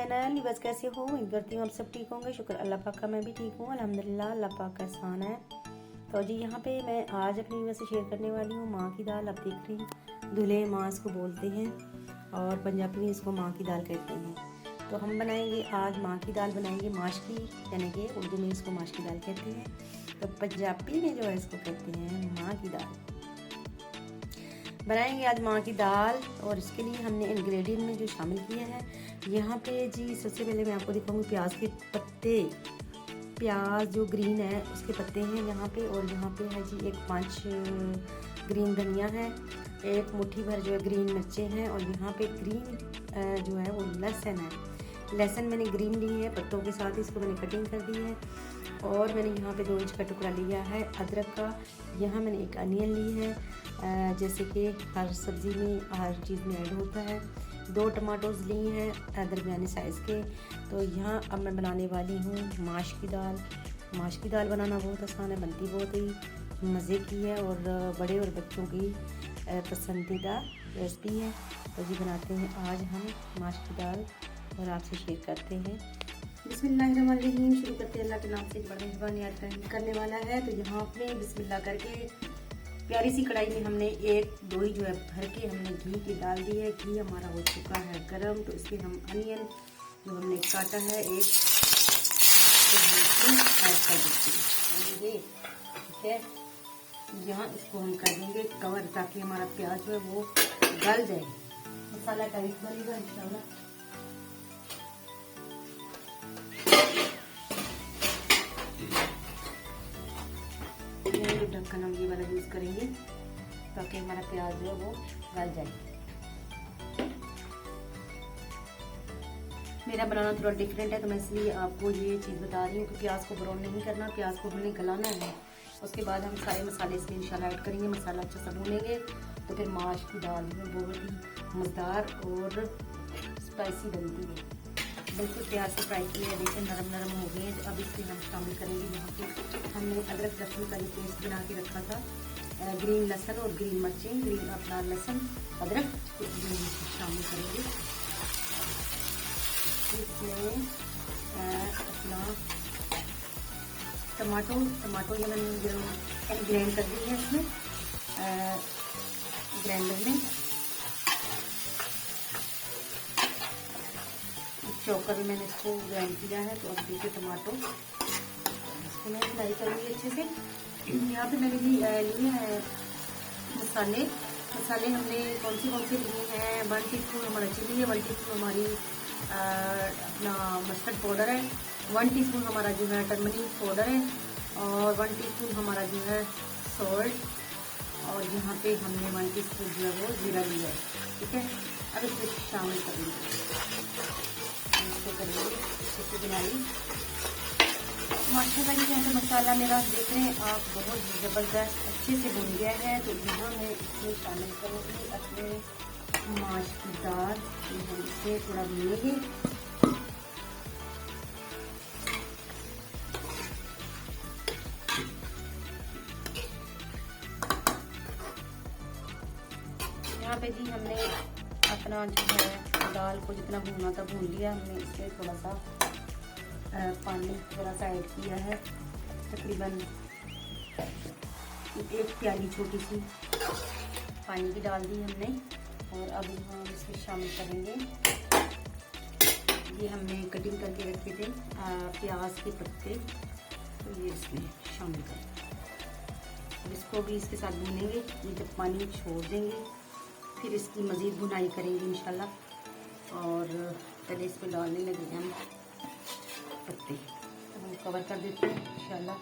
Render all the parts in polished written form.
Channel. बस कैसे हो, उम्मीद करती हूँ आप सब ठीक होंगे। शुक्र अल्लाह पाक का, मैं भी ठीक हूँ अल्हम्दुलिल्लाह। अल्लाह पाक का एहसान है। तो जी यहाँ पे मैं आज अपनी व्यूअर्स से शेयर करने वाली हूँ माँ की दाल। आप देख रही हैं, दूल्हे माँ इसको बोलते हैं और पंजाबी में इसको माँ की दाल कहते हैं। तो हम बनाएंगे आज माँ की दाल बनाएंगे, माश की, यानी कि उर्दू में इसको माश की दाल कहते हैं, तो पंजाबी में जो है इसको कहते हैं माँ की दाल। बनाएंगे आज माँ की दाल। और इसके लिए हमने इंग्रेडिएंट में जो शामिल किया है यहाँ पे जी, सबसे पहले मैं आपको दिखाऊंगी प्याज के पत्ते। प्याज जो ग्रीन है उसके पत्ते हैं यहाँ पे, और यहाँ पे है जी एक 5 ग्रीन धनिया है, एक मुट्ठी भर जो है ग्रीन मिर्चें हैं, और यहाँ पे ग्रीन जो है वो लहसुन है। लहसुन मैंने ग्रीन ली है पत्तों के साथ, इसको मैंने कटिंग कर दी है। और मैंने यहाँ पे 2 इंच का टुकड़ा लिया है अदरक का। यहाँ मैंने एक अनियन ली है, जैसे कि हर सब्ज़ी में हर चीज़ में ऐड होता है। 2 टमाटोज लिए हैं दरमियाने साइज़ के। तो यहाँ अब मैं बनाने वाली हूँ माश की दाल। माश की दाल बनाना बहुत आसान है, बनती बहुत ही मज़े की है और बड़े और बच्चों की पसंदीदा रेसिपी है। तो जी बनाते हैं आज हम माश की दाल और आपसे शेयर करते हैं। बिस्मिल्लाहिर्रहमानिर्रहीम। शुरू करते हैं अल्लाह के नाम से, बड़ा मेहरबानी याद करने वाला है। तो यहाँ पे बिस्मिल्लाह करके प्यारी सी कढ़ाई में हमने 1 दोई जो है भर के हमने घी की डाल दी है। घी हमारा हो चुका है गरम, तो इसमें हम अनियन जो हमने काटा है एक ऐड कर देंगे। ठीक है, यहाँ इसको हम कर देंगे कवर ताकि हमारा प्याज जो है वो गल जाए। मसाला का बनेगा इंशाल्लाह। ढक्कन हम ये वाला यूज़ करेंगे ताकि हमारा प्याज जो है वो गल जाए। मेरा बनाना थोड़ा डिफरेंट है तो मैं इसलिए आपको ये चीज़ बता रही हूँ कि प्याज को ब्राउन नहीं करना, प्याज को हमने गलाना है। उसके बाद हम सारे मसाले इसमें इंशाल्लाह ऐड करेंगे। मसाला अच्छा सा भूनेंगे तो फिर माश की दाल में बहुत ही मज़ेदार और स्पाइसी बनती है। बिल्कुल प्याज से फ्राई किए हैं, देखिए नरम नरम हो गए हैं। तो अब इसमें हम शामिल करेंगे यहाँ पे हमने अदरक लहसुन का जो पेस्ट बना के रखा था, ग्रीन लहसुन और ग्रीन मिर्चें, ग्रीन अपना लहसुन अदरक शामिल करेंगे। इसमें अपना टमाटो ये मैंने ग्राइंड कर दी है इसमें ग्राइंडर में। चॉपर में मैंने इसको ग्राइंड किया है। तो अब देखिए टमाटो इसको मैं फ्राई करूँगी अच्छे से। यहाँ पे मैंने लिए हैं मसाले हमने कौन से लिए हैं। 1 टीस्पून हमारा चिली है, 1 टीस्पून हमारी अपना मस्टर्ड पाउडर है, 1 टीस्पून हमारा जो है टर्मरिक पाउडर है, और 1 टीस्पून हमारा जो है सॉल्ट, और यहाँ पे हमने 1 टीस्पून जो है वो जीरा लिया है। ठीक है, अब इसमें शामिल करेंगे, करेंगे इसकी बुनाई। माशाल्लाह यहाँ पे मसाला मेरा देख रहे हैं आप बहुत ज़बरदस्त अच्छे से भुन गया है। तो यहाँ मैं इसमें शामिल करूँगी अपने माश की दाल। हम इसे थोड़ा भूनेंगे। यहाँ पे जी हमने अपना जो है दाल को जितना भूनना था भून लिया। हमने इसमें थोड़ा सा पानी थोड़ा सा ऐड किया है, तकरीबन 1 प्याली छोटी सी पानी की डाल दी हमने। और अब हम इसमें शामिल करेंगे, ये हमने कटिंग करके रखे थे प्याज के पत्ते, तो ये इसमें शामिल करेंगे। इसको भी इसके साथ भूनेंगे। ये जब पानी छोड़ देंगे फिर इसकी मज़ीद भुनाई करेंगे इंशाल्लाह। और पहले इस पर डालने लगेंगे हम पत्ते, तो हम कवर कर देते हैं इंशाल्लाह।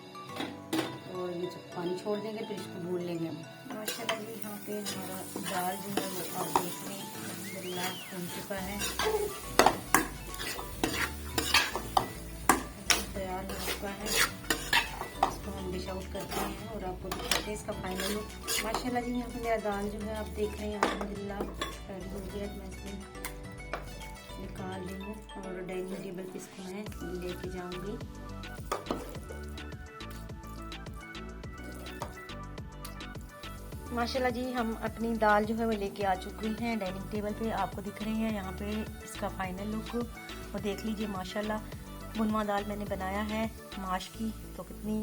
और ये जब पानी छोड़ देंगे फिर इसको भून लेंगे हम। माशाल्लाह जी यहाँ पे हमारा दाल जो है वो आप देख रहे हैं अल्हम्दुलिल्लाह बन चुका है, तैयार हो चुका है। इसको हम डिश आउट करते हैं और आपको दिखाते हैं इसका फाइनल लुक। माशाल्लाह जी यहाँ पे मेरा दाल जो है आप देख रहे हैं अल्हम्दुलिल्लाह रेडी हो गया। मैं इसमें निकाल रही हूँ और डाइनिंग टेबल पे इसको मैं लेके जाऊंगी। माशाल्लाह जी हम अपनी दाल जो है वो लेके आ चुकी हैं डाइनिंग टेबल पे। आपको दिख रही है यहाँ पे इसका फाइनल लुक। और देख लीजिए माशाल्लाह भुनवा दाल मैंने बनाया है माश की, तो कितनी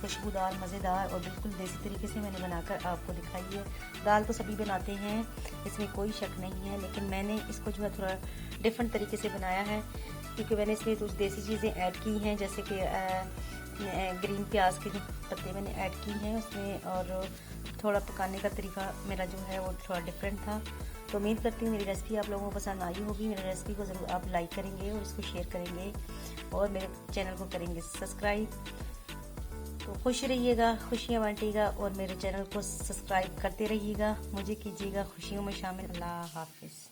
खुशबूदार, मज़ेदार और बिल्कुल देसी तरीके से मैंने बनाकर आपको दिखाई है। दाल तो सभी बनाते हैं, इसमें कोई शक नहीं है, लेकिन मैंने इसको जो है थोड़ा डिफरेंट तरीके से बनाया है, क्योंकि मैंने इसमें कुछ देसी चीज़ें ऐड की हैं, जैसे कि ग्रीन प्याज के पत्ते मैंने ऐड की हैं उसमें, और थोड़ा पकाने का तरीका मेरा जो है वो थोड़ा डिफरेंट था। तो उम्मीद करती हूँ मेरी रेसिपी आप लोगों को पसंद आई होगी। मेरी रेसिपी को ज़रूर आप लाइक करेंगे और इसको शेयर करेंगे और मेरे चैनल को करेंगे सब्सक्राइब। तो खुश रहिएगा, खुशियाँ बांटिएगा और मेरे चैनल को सब्सक्राइब करते रहिएगा, मुझे कीजिएगा खुशियों में शामिल। अल्लाह हाफिज़।